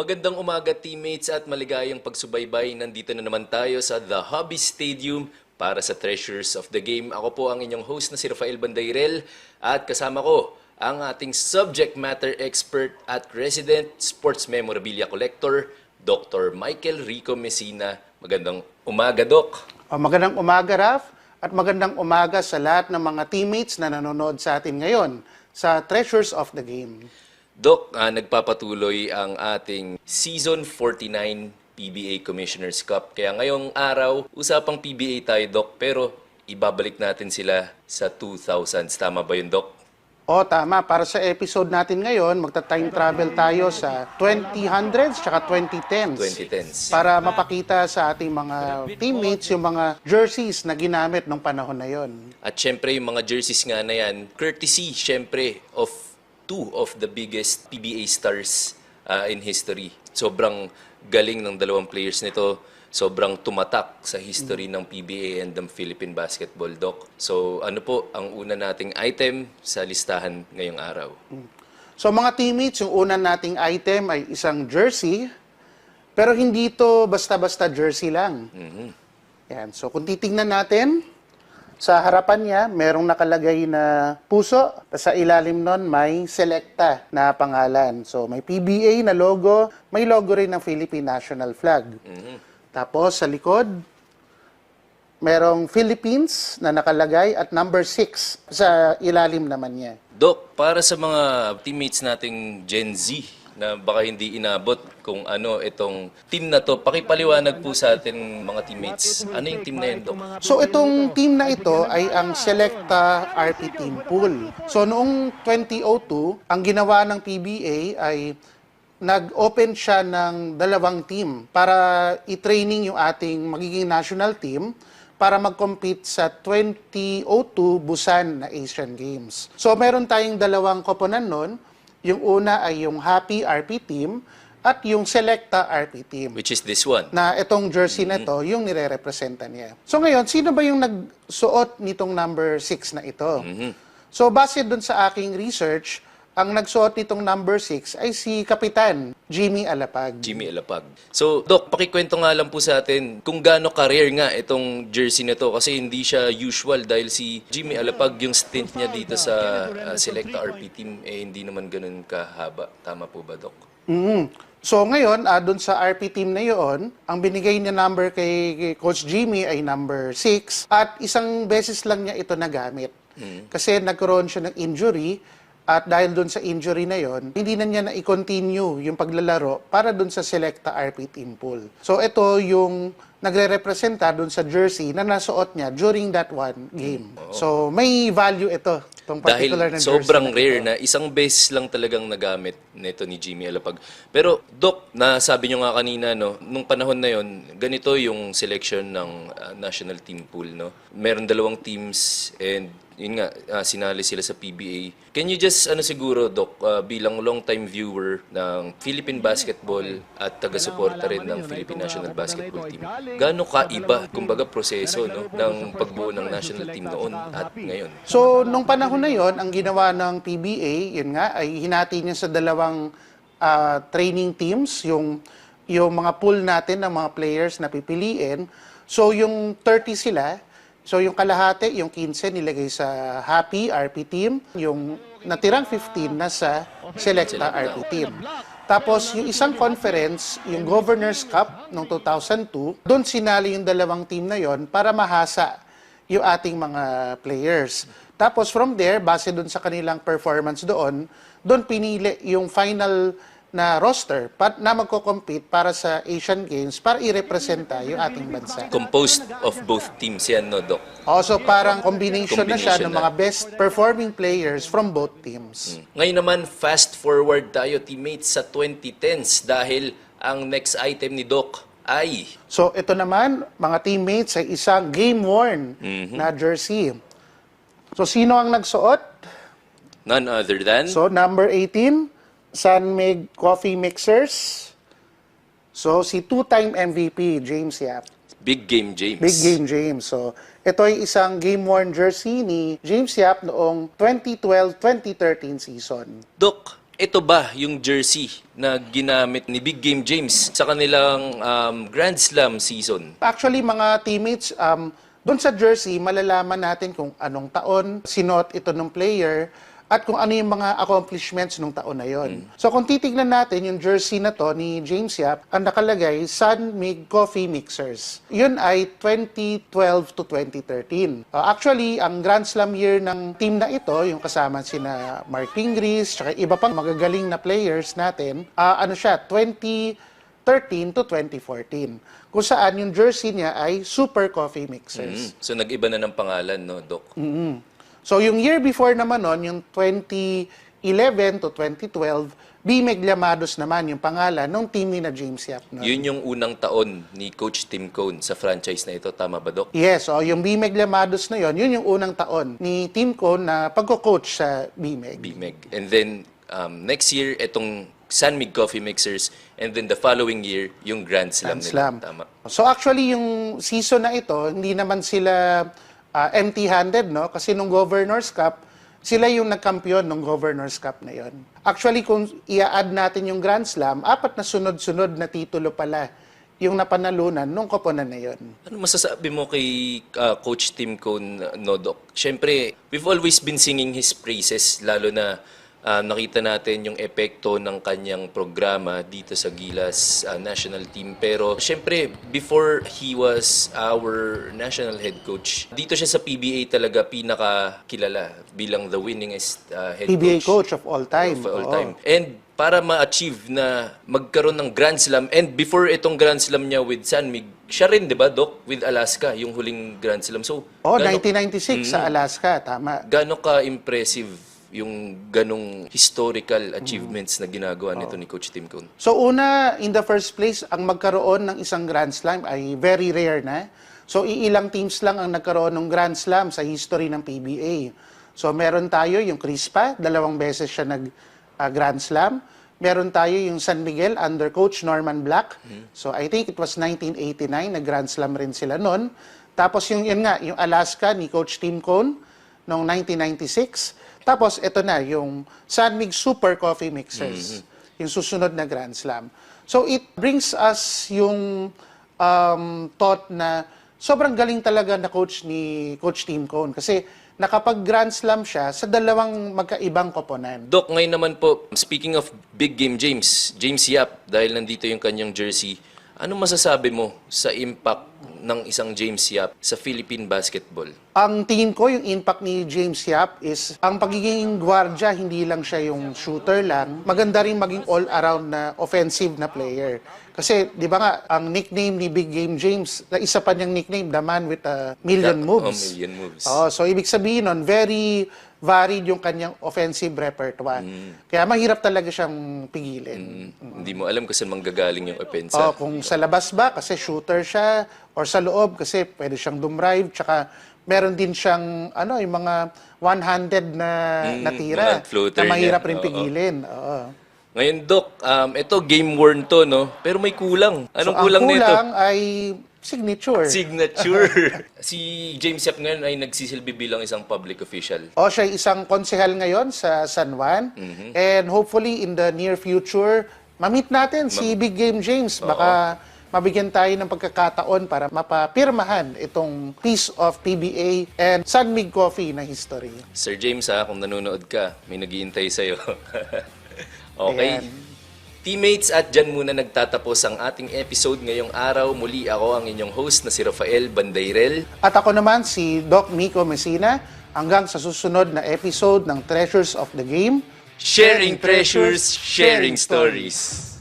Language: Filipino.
Magandang umaga teammates at maligayang pagsubaybay. Nandito na naman tayo sa The Hobby Stadium para sa Treasures of the Game. Ako po ang inyong host na si Rafael Bandairel at kasama ko ang ating subject matter expert at resident sports memorabilia collector, Dr. Michael Rico Messina. Magandang umaga, Doc. Magandang umaga, Raf, at magandang umaga sa lahat ng mga teammates na nanonood sa atin ngayon sa Treasures of the Game. Doc, nagpapatuloy ang ating Season 49 PBA Commissioner's Cup. Kaya ngayong araw, usapang PBA tayo, Doc, pero ibabalik natin sila sa 2000s. Tama ba yun, Doc? Tama. Para sa episode natin ngayon, magta-time travel tayo sa 2000s tsaka 2010s. 2010s. Para mapakita sa ating mga teammates yung mga jerseys na ginamit nung panahon na yon. At syempre, yung mga jerseys nga na yan, courtesy, syempre, of two of the biggest PBA stars in history. Sobrang galing ng dalawang players nito. Sobrang tumatak sa history ng PBA and ng Philippine basketball, Doc. So ano po ang una nating item sa listahan ngayong araw? So mga teammates, yung una nating item ay isang jersey, pero hindi ito basta-basta jersey lang. Yan. So kung titingnan natin, sa harapan niya, merong nakalagay na puso. Sa ilalim nun, may Selecta na pangalan. So, may PBA na logo. May logo rin ng Philippine National Flag. Tapos, sa likod, merong Philippines na nakalagay at number 6 sa ilalim naman niya. Doc, para sa mga teammates nating Gen Z na baka hindi inabot kung ano itong team na to, pakipaliwanag po sa atin mga teammates. Ano yung team na yun, Doc? So itong team na ito ay ang Selecta RP Team Pool. So noong 2002, ang ginawa ng PBA ay nag-open siya ng dalawang team para i-training yung ating magiging national team para mag-compete sa 2002 Busan na Asian Games. So meron tayong dalawang koponan nun. Yung una ay yung Happy RP Team at yung Selecta RP Team. Which is this one. Na itong jersey na ito, yung nire-representa niya. So ngayon, sino ba yung nagsuot nitong number 6 na ito? So base dun sa aking research, ang nagsuot nitong number 6 ay si Kapitan Jimmy Alapag. Jimmy Alapag. So, Doc, pakikwento nga lang po sa atin kung gaano career nga itong jersey na to kasi hindi siya usual dahil si Jimmy Alapag yung stint niya dito sa Selecta RP Team hindi naman ganun kahaba. Tama po ba, Doc? So ngayon, doon sa RP team na yon, ang binigay niya number kay Coach Jimmy ay number 6 at isang beses lang niya ito nagamit. Kasi nagkaroon siya ng injury. At dahil doon sa injury na yon, hindi na niya na-i-continue yung paglalaro para doon sa Selecta RP Team Pool. So ito yung nagre-representa doon sa jersey na nasuot niya during that one game. So may value ito, itong particular dahil na jersey. sobrang na rare ito. na isang beses lang talagang nagamit nito ni Jimmy Alapag. Pero Doc, nasabi nyo nga kanina, no, nung panahon na yon, ganito yung selection ng national team pool. No? Meron dalawang teams and yun nga, sinali sila sa PBA. Can you just, siguro, Doc, bilang long-time viewer ng Philippine basketball at taga-suporta rin ng Philippine National Basketball Team, gaano kaiba, kumbaga, proseso no, ng pagbuo ng national team noon at ngayon? So, nung panahon na yon, ang ginawa ng PBA, yun nga, ay hinati niya sa dalawang training teams, yung mga pool natin ng mga players na pipiliin. So, yung 30 sila, so yung kalahati, yung 15 nilagay sa Happy RP Team, yung natirang 15 na sa Selecta RP Team. Tapos yung isang conference, yung Governor's Cup noong 2002, doon sinali yung dalawang team na yon para mahasa yung ating mga players. Tapos from there, base doon sa kanilang performance doon pinili yung final na roster na magko-compete para sa Asian Games para i-representa yung ating bansa. Composed of both teams yan, no, Doc? Also, parang combination na siya Combination ng mga best performing players from both teams. Ngayon naman, fast forward tayo, teammates, sa 2010s dahil ang next item ni Doc ay... So, ito naman, mga teammates, ay isang game-worn na jersey. So, sino ang nagsuot? None other than... So, number 18, Sunmig Coffee Mixers. So, si two-time MVP, James Yap. Big Game James. Big Game James. So, ito ay isang game-worn jersey ni James Yap noong 2012-2013 season. Doc, ito ba yung jersey na ginamit ni Big Game James sa kanilang Grand Slam season? Actually, mga teammates, doon sa jersey, malalaman natin kung anong taon sinuot ito ng player at kung ano yung mga accomplishments nung taon na yon. So kung titignan natin yung jersey na to ni James Yap, ang nakalagay, San Mig Coffee Mixers. Yun ay 2012 to 2013. Actually, ang Grand Slam year ng team na ito, yung kasama sina Mark Pingris, tsaka iba pang magagaling na players natin, ano siya, 2013 to 2014. Kung saan yung jersey niya ay Super Coffee Mixers. So nag-iba na ng pangalan, no, Doc? So yung year before naman nun, yung 2011 to 2012, BMEG Llamados naman yung pangalan ng team ni na James Yap. No? Yun yung unang taon ni Coach Tim Cone sa franchise na ito. Tama ba, Doc? Yes, so yung BMEG Llamados na yun yung unang taon ni Team Cone na pagko-coach sa BMEG. BMEG. And then, next year, itong San Mig Coffee Mixers. And then the following year, yung Grand Slam Grand nila. Slam. Tama. So actually yung season na ito, hindi naman sila empty-handed, no? Kasi nung Governors Cup, sila yung nagkampiyon nung Governors Cup na yon. Actually, kung i-add natin yung Grand Slam, 4 na sunod-sunod na titulo pala yung napanalunan nung koponan na yon. Ano masasabi mo kay Coach Tim Cone, no, Doc? Siyempre, we've always been singing his praises, lalo na nakita natin yung epekto ng kanyang programa dito sa Gilas national team. Pero siyempre, before he was our national head coach, dito siya sa PBA talaga pinakakilala bilang the winningest head PBA coach of all time. of all Oo. time. And para ma-achieve na magkaroon ng Grand Slam, and before itong Grand Slam niya with San Mig, siya rin, di ba, Doc, with Alaska, yung huling Grand Slam. So, Oh, 1996 sa Alaska, tama. gaano ka-impressive yung ganong historical achievements na ginagawa nito ni Coach Tim Cone? So una, in the first place, ang magkaroon ng isang Grand Slam ay very rare na. So iilang teams lang ang nagkaroon ng Grand Slam sa history ng PBA. So meron tayo yung Crispa, 2 beses siya nag Grand Slam. Meron tayo yung San Miguel under coach Norman Black. So I think it was 1989, nag Grand Slam rin sila noon. Tapos yung Alaska ni Coach Tim Cone noong 1996. Tapos, ito na, yung San Mig Super Coffee Mixers, yung susunod na Grand Slam. So, it brings us yung thought na sobrang galing talaga na coach ni Coach Tim Cone kasi nakapag-Grand Slam siya sa 2 magkaibang koponan. Doc, ngayon naman po, speaking of Big Game James Yap, dahil nandito yung kanyang jersey, ano masasabi mo sa impact ng isang James Yap sa Philippine basketball? Ang tingin ko, yung impact ni James Yap is, ang pagiging gwardya, hindi lang siya yung shooter lang, maganda rin maging all-around na offensive na player. Kasi, di ba nga, ang nickname ni Big Game James, na isa pa niyang nickname, the man with a million moves. Million moves. So ibig sabihin nun, very varied yung kanyang offensive repertoire. Kaya mahirap talaga siyang pigilin. Hindi mo alam kung saan manggagaling yung opensa. Kung sa labas ba, kasi shooter siya, or sa loob, kasi pwede siyang dumrive, tsaka meron din siyang, yung mga one-handed na tira, mga floater na mahirap niya. rin Oo. pigilin. Ngayon, Doc, ito game worn to, no? Pero may kulang. Anong So, kulang ang nito? kulang ay signature. Signature. Si James Yap ngayon ay nagsisilbi bilang isang public official. Siya ay isang konsehal ngayon sa San Juan. And hopefully, in the near future, ma-meet natin si Big Game James. Baka mabigyan tayo ng pagkakataon para mapapirmahan itong piece of PBA and San Mig Coffee na history. Sir James, kung nanonood ka, may naghihintay sa'yo. Okay. Ayan. Teammates, at dyan muna nagtatapos ang ating episode ngayong araw. Muli ako ang inyong host na si Rafael Bandairel. At ako naman si Doc Mico Messina. Hanggang sa susunod na episode ng Treasures of the Game. Sharing treasures, sharing stories.